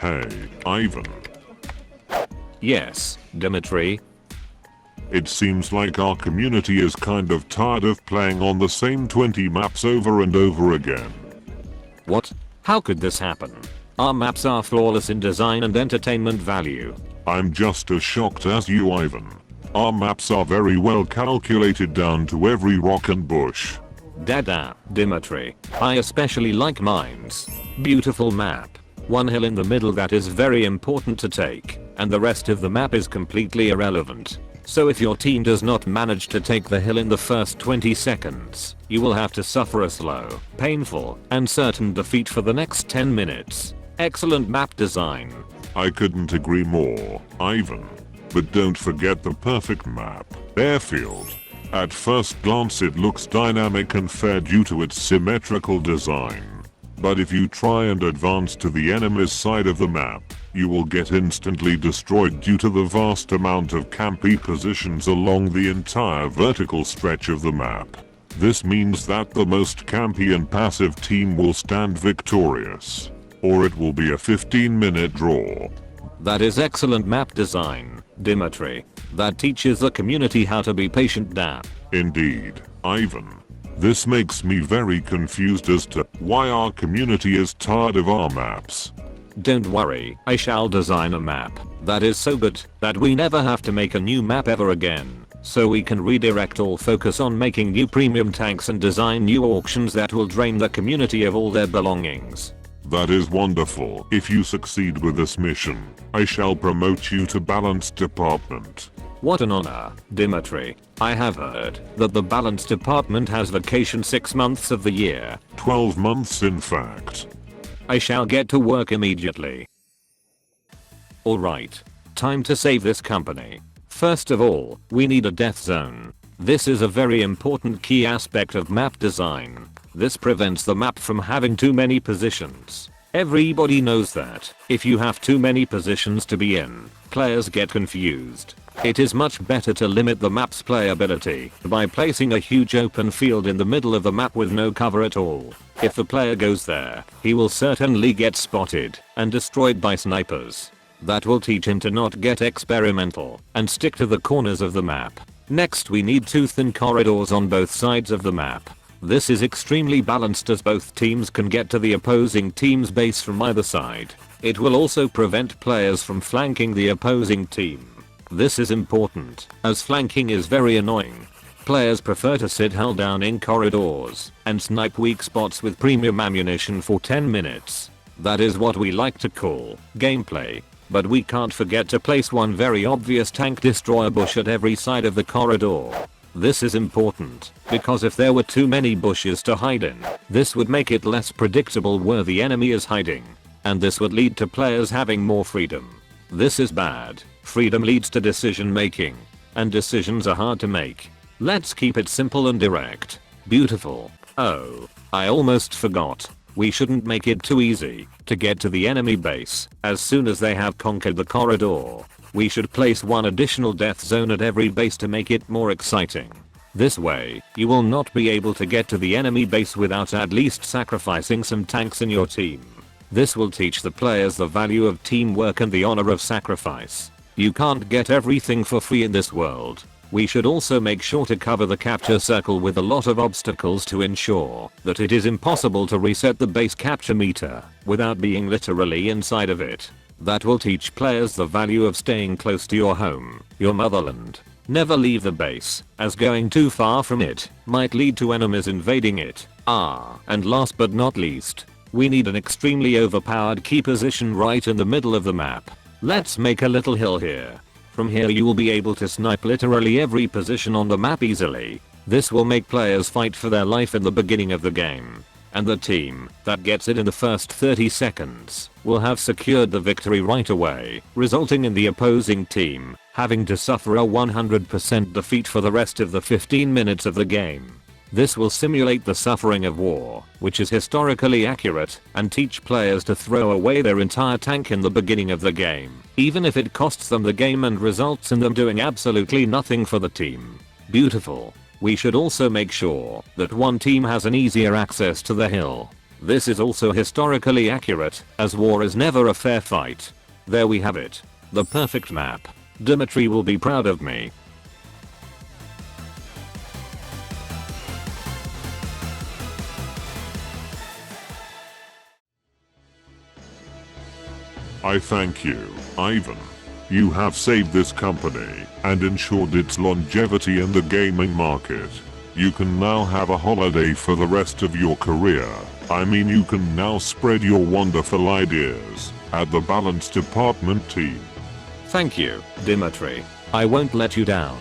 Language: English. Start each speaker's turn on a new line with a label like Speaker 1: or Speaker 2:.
Speaker 1: Hey, Ivan.
Speaker 2: Yes, Dimitri.
Speaker 1: It seems like our community is kind of tired of playing on the same 20 maps over and over again.
Speaker 2: What? How could this happen? Our maps are flawless in design and entertainment value.
Speaker 1: I'm just as shocked as you, Ivan. Our maps are very well calculated down to every rock and bush.
Speaker 2: Dada, Dimitri. I especially like mines. Beautiful map. One hill in the middle that is very important to take, and the rest of the map is completely irrelevant. So if your team does not manage to take the hill in the first 20 seconds, you will have to suffer a slow, painful, and certain defeat for the next 10 minutes. Excellent map design.
Speaker 1: I couldn't agree more, Ivan. But don't forget the perfect map, Airfield. At first glance it looks dynamic and fair due to its symmetrical design. But if you try and advance to the enemy's side of the map, you will get instantly destroyed due to the vast amount of campy positions along the entire vertical stretch of the map. This means that the most campy and passive team will stand victorious, or it will be a 15-minute draw.
Speaker 2: That is excellent map design, Dimitri. That teaches the community how to be patient.
Speaker 1: Indeed, Ivan. This makes me very confused as to why our community is tired of our maps.
Speaker 2: Don't worry, I shall design a map that is so good that we never have to make a new map ever again. So we can redirect all focus on making new premium tanks and design new auctions that will drain the community of all their belongings.
Speaker 1: That is wonderful. If you succeed with this mission, I shall promote you to Balance Department.
Speaker 2: What an honor, Dimitri. I have heard that the Balance Department has vacation 6 months of the year.
Speaker 1: 12 months in fact.
Speaker 2: I shall get to work immediately. Alright. Time to save this company. First of all, we need a death zone. This is a very important key aspect of map design. This prevents the map from having too many positions. Everybody knows that if you have too many positions to be in, players get confused. It is much better to limit the map's playability by placing a huge open field in the middle of the map with no cover at all. If the player goes there, he will certainly get spotted and destroyed by snipers. That will teach him to not get experimental and stick to the corners of the map. Next we need 2 thin corridors on both sides of the map. This is extremely balanced as both teams can get to the opposing team's base from either side. It will also prevent players from flanking the opposing team. This is important, as flanking is very annoying. Players prefer to sit held down in corridors and snipe weak spots with premium ammunition for 10 minutes. That is what we like to call gameplay. But we can't forget to place one very obvious tank destroyer bush at every side of the corridor. This is important, because if there were too many bushes to hide in, this would make it less predictable where the enemy is hiding. And this would lead to players having more freedom. This is bad. Freedom leads to decision making. And decisions are hard to make. Let's keep it simple and direct. Beautiful. Oh, I almost forgot. We shouldn't make it too easy to get to the enemy base. As soon as they have conquered the corridor, we should place one additional death zone at every base to make it more exciting. This way, you will not be able to get to the enemy base without at least sacrificing some tanks in your team. This will teach the players the value of teamwork and the honor of sacrifice. You can't get everything for free in this world. We should also make sure to cover the capture circle with a lot of obstacles to ensure that it is impossible to reset the base capture meter without being literally inside of it. That will teach players the value of staying close to your home, your motherland. Never leave the base, as going too far from it might lead to enemies invading it. And last but not least, we need an extremely overpowered key position right in the middle of the map. Let's make a little hill here. From here you will be able to snipe literally every position on the map easily. This will make players fight for their life in the beginning of the game. And the team that gets it in the first 30 seconds will have secured the victory right away, resulting in the opposing team having to suffer a 100% defeat for the rest of the 15 minutes of the game. This will simulate the suffering of war, which is historically accurate, and teach players to throw away their entire tank in the beginning of the game, even if it costs them the game and results in them doing absolutely nothing for the team. Beautiful. We should also make sure that one team has an easier access to the hill. This is also historically accurate, as war is never a fair fight. There we have it. The perfect map. Dimitri will be proud of me.
Speaker 1: I thank you, Ivan. You have saved this company and ensured its longevity in the gaming market. You can now have a holiday for the rest of your career. I mean, you can now spread your wonderful ideas at the balance department team.
Speaker 2: Thank you, Dimitri. I won't let you down.